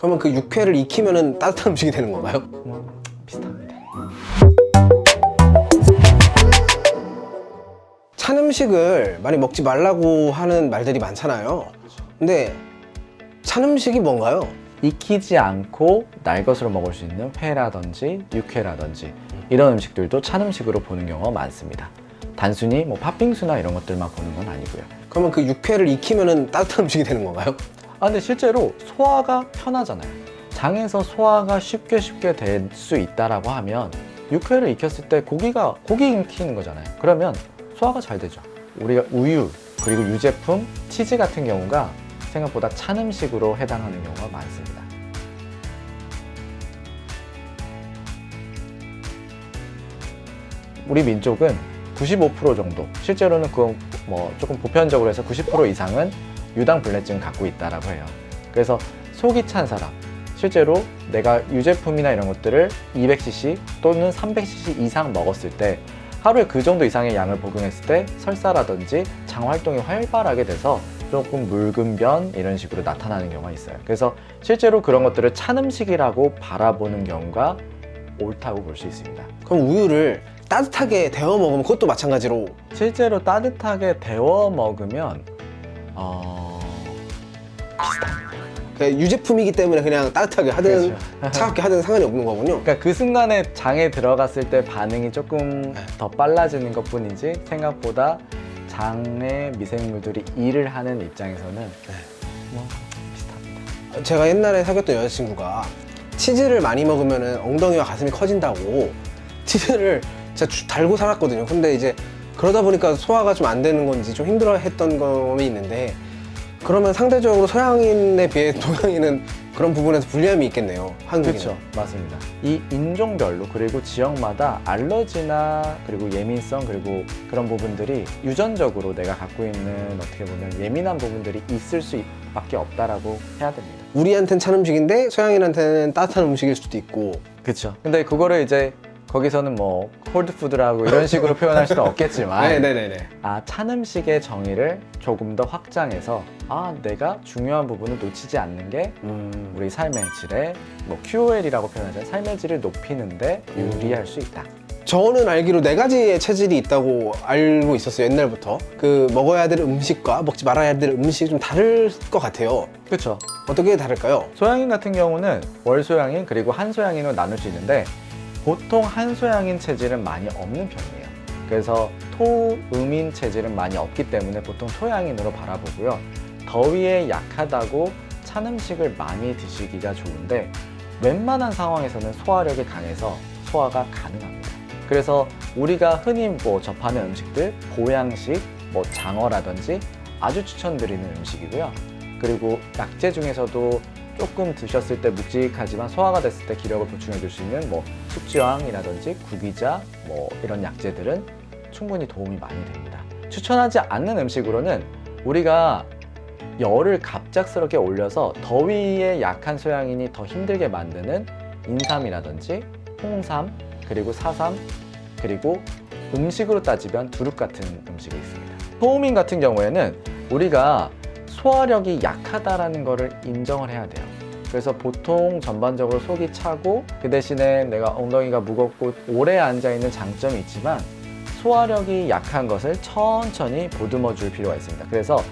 그러면 그 육회를 익히면은 따뜻한 음식이 되는 건가요? 비슷합니다. 찬 음식을 많이 먹지 말라고 하는 말들이 많잖아요. 근데 찬 음식이 뭔가요? 익히지 않고 날 것으로 먹을 수 있는 회라든지 육회라든지 이런 음식들도 찬 음식으로 보는 경우가 많습니다. 단순히 뭐 팥빙수나 이런 것들만 보는 건 아니고요. 그러면 그 육회를 익히면은 따뜻한 음식이 되는 건가요? 근데 실제로 소화가 편하잖아요. 장에서 소화가 쉽게 될 수 있다라고 하면 육회를 익혔을 때 고기 익히는 거잖아요. 그러면 소화가 잘 되죠. 우리가 우유 그리고 유제품, 치즈 같은 경우가 생각보다 찬 음식으로 해당하는 경우가 많습니다. 우리 민족은 95% 정도, 실제로는 그 뭐 조금 보편적으로 해서 90% 이상은 유당불내증을 갖고 있다라고 해요. 그래서 속이 찬 사람, 실제로 내가 유제품이나 이런 것들을 200cc 또는 300cc 이상 먹었을 때 하루에 그 정도 이상의 양을 복용했을 때 설사라든지 장 활동이 활발하게 돼서 조금 묽은 변 이런 식으로 나타나는 경우가 있어요. 그래서 실제로 그런 것들을 찬 음식이라고 바라보는 경우가 옳다고 볼 수 있습니다. 그럼 우유를 따뜻하게 데워 먹으면 그것도 마찬가지로 실제로 따뜻하게 데워 먹으면 비슷합니다. 그 유제품이기 때문에 그냥 따뜻하게 하든 그렇죠. 차갑게 하든 상관이 없는 거군요. 그러니까 그 순간에 장에 들어갔을 때 반응이 조금 더 빨라지는 것 뿐이지 생각보다 장의 미생물들이 일을 하는 입장에서는 뭐 비슷합니다. 제가 옛날에 사귀었던 여자친구가 치즈를 많이 먹으면 엉덩이와 가슴이 커진다고 치즈를 진짜 달고 살았거든요. 근데 이제 그러다 보니까 소화가 좀 안 되는 건지 좀 힘들어 했던 점이 있는데, 그러면 상대적으로 서양인에 비해 동양인은 그런 부분에서 불리함이 있겠네요. 한국인은. 그렇죠, 맞습니다. 이 인종별로 그리고 지역마다 알러지나 그리고 예민성 그리고 그런 부분들이 유전적으로 내가 갖고 있는 어떻게 보면 예민한 부분들이 있을 수밖에 없다라고 해야 됩니다. 우리한테는 찬 음식인데 서양인한테는 따뜻한 음식일 수도 있고. 그렇죠. 근데 그거를 이제 거기서는 뭐 콜드푸드라고 이런 식으로 표현할 수는 없겠지만 네네네네. 찬 음식의 정의를 조금 더 확장해서 내가 중요한 부분을 놓치지 않는 게 우리 삶의 질에 뭐 QOL이라고 표현하잖아요. 삶의 질을 높이는데 유리할 수 있다. 저는 알기로 4가지의 체질이 있다고 알고 있었어요. 옛날부터. 그 먹어야 될 음식과 먹지 말아야 될 음식이 좀 다를 것 같아요. 그렇죠. 어떻게 다를까요? 소양인 같은 경우는 월소양인 그리고 한소양인으로 나눌 수 있는데 보통 한소양인 체질은 많이 없는 편이에요. 그래서 토음인 체질은 많이 없기 때문에 보통 토양인으로 바라보고요. 더위에 약하다고 찬 음식을 많이 드시기가 좋은데 웬만한 상황에서는 소화력이 강해서 소화가 가능합니다. 그래서 우리가 흔히 뭐 접하는 음식들, 보양식, 뭐 장어라든지 아주 추천드리는 음식이고요. 그리고 약재 중에서도 조금 드셨을 때 묵직하지만 소화가 됐을 때 기력을 보충해 줄 수 있는 뭐 숙지황이라든지 구기자 뭐 이런 약재들은 충분히 도움이 많이 됩니다. 추천하지 않는 음식으로는 우리가 열을 갑작스럽게 올려서 더위에 약한 소양인이 더 힘들게 만드는 인삼이라든지 홍삼 그리고 사삼 그리고 음식으로 따지면 두릅 같은 음식이 있습니다. 소음인 같은 경우에는 우리가 소화력이 약하다라는 거를 인정을 해야 돼요. 그래서 보통 전반적으로 속이 차고 그 대신에 내가 엉덩이가 무겁고 오래 앉아있는 장점이 있지만 소화력이 약한 것을 천천히 보듬어 줄 필요가 있습니다. 그래서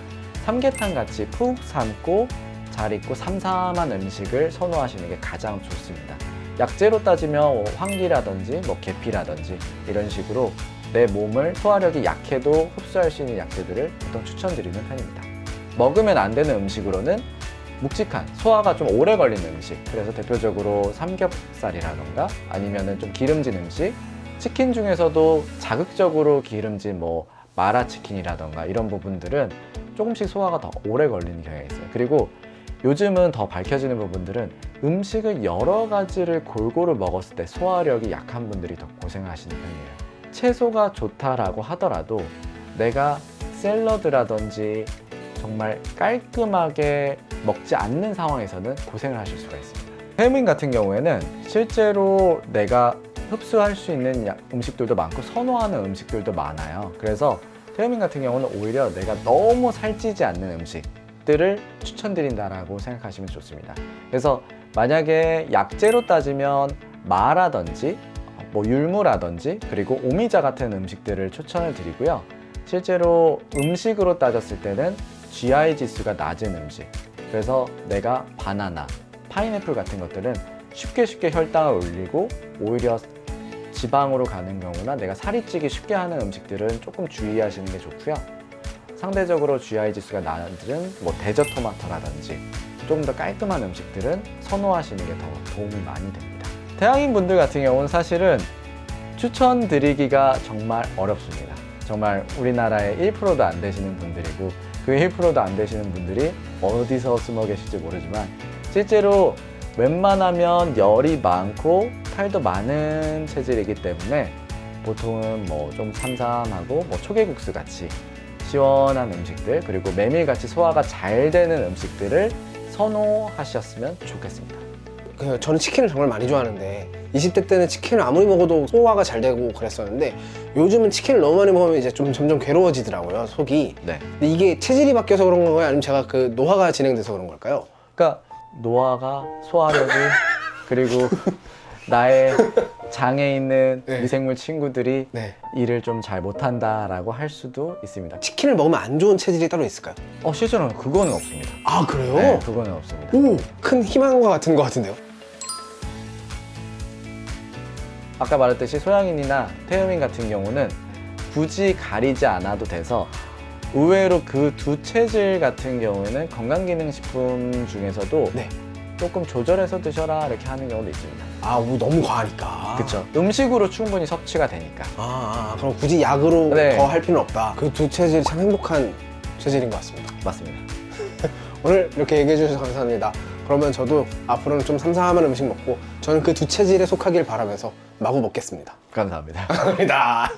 삼계탕 같이 푹 삶고 잘 익고 삼삼한 음식을 선호하시는 게 가장 좋습니다. 약재로 따지면 황기라든지 뭐 계피라든지 이런 식으로 내 몸을 소화력이 약해도 흡수할 수 있는 약재들을 보통 추천드리는 편입니다. 먹으면 안 되는 음식으로는 묵직한 소화가 좀 오래 걸리는 음식, 그래서 대표적으로 삼겹살이라던가 아니면은 좀 기름진 음식, 치킨 중에서도 자극적으로 기름진 뭐 마라치킨이라던가 이런 부분들은 조금씩 소화가 더 오래 걸리는 경향이 있어요. 그리고 요즘은 더 밝혀지는 부분들은 음식을 여러 가지를 골고루 먹었을 때 소화력이 약한 분들이 더 고생하시는 편이에요. 채소가 좋다라고 하더라도 내가 샐러드라든지 정말 깔끔하게 먹지 않는 상황에서는 고생을 하실 수가 있습니다. 해민 같은 경우에는 실제로 내가 흡수할 수 있는 음식들도 많고 선호하는 음식들도 많아요. 그래서 태음인 같은 경우는 오히려 내가 너무 살찌지 않는 음식들을 추천드린다라고 생각하시면 좋습니다. 그래서 만약에 약재로 따지면 마라든지 뭐 율무라든지 그리고 오미자 같은 음식들을 추천을 드리고요. 실제로 음식으로 따졌을 때는 GI 지수가 낮은 음식, 그래서 내가 바나나, 파인애플 같은 것들은 쉽게 혈당을 올리고 오히려 지방으로 가는 경우나 내가 살이 찌기 쉽게 하는 음식들은 조금 주의하시는 게 좋고요. 상대적으로 GI 지수가 낮은 뭐 대저토마토라든지 조금 더 깔끔한 음식들은 선호하시는 게 더 도움이 많이 됩니다. 태양인 분들 같은 경우는 사실은 추천드리기가 정말 어렵습니다. 정말 우리나라의 1%도 안 되시는 분들이고 그 1%도 안 되시는 분들이 어디서 숨어 계실지 모르지만 실제로 웬만하면 열이 많고 탈도 많은 체질이기 때문에 보통은 뭐 좀 삼삼하고 뭐 초계국수 같이 시원한 음식들 그리고 메밀같이 소화가 잘 되는 음식들을 선호하셨으면 좋겠습니다. 저는 치킨을 정말 많이 좋아하는데 20대 때는 치킨을 아무리 먹어도 소화가 잘 되고 그랬었는데 요즘은 치킨을 너무 많이 먹으면 이제 좀 점점 괴로워지더라고요, 속이. 네. 근데 이게 체질이 바뀌어서 그런 건가요? 아니면 제가 그 노화가 진행돼서 그런 걸까요? 그러니까 노화가 소화력이 그리고 나의 장에 있는 네. 미생물 친구들이 네. 일을 좀 잘 못한다라고 할 수도 있습니다. 치킨을 먹으면 안 좋은 체질이 따로 있을까요? 실제로는 그거는 없습니다. 아, 그래요? 네, 그거는 없습니다. 오, 큰 희망과 같은 것 같은데요? 아까 말했듯이 소양인이나 태음인 같은 경우는 굳이 가리지 않아도 돼서 의외로 그 두 체질 같은 경우에는 건강기능식품 중에서도 네. 조금 조절해서 드셔라 이렇게 하는 경우도 있습니다. 너무 과하니까. 그렇죠. 음식으로 충분히 섭취가 되니까. 그럼 굳이 약으로 네. 더 할 필요는 없다. 그 두 체질이 참 행복한 체질인 것 같습니다. 맞습니다. 오늘 이렇게 얘기해 주셔서 감사합니다. 그러면 저도 앞으로는 좀 삼삼한 음식 먹고 저는 그 두 체질에 속하길 바라면서 마구 먹겠습니다. 감사합니다. 감사합니다.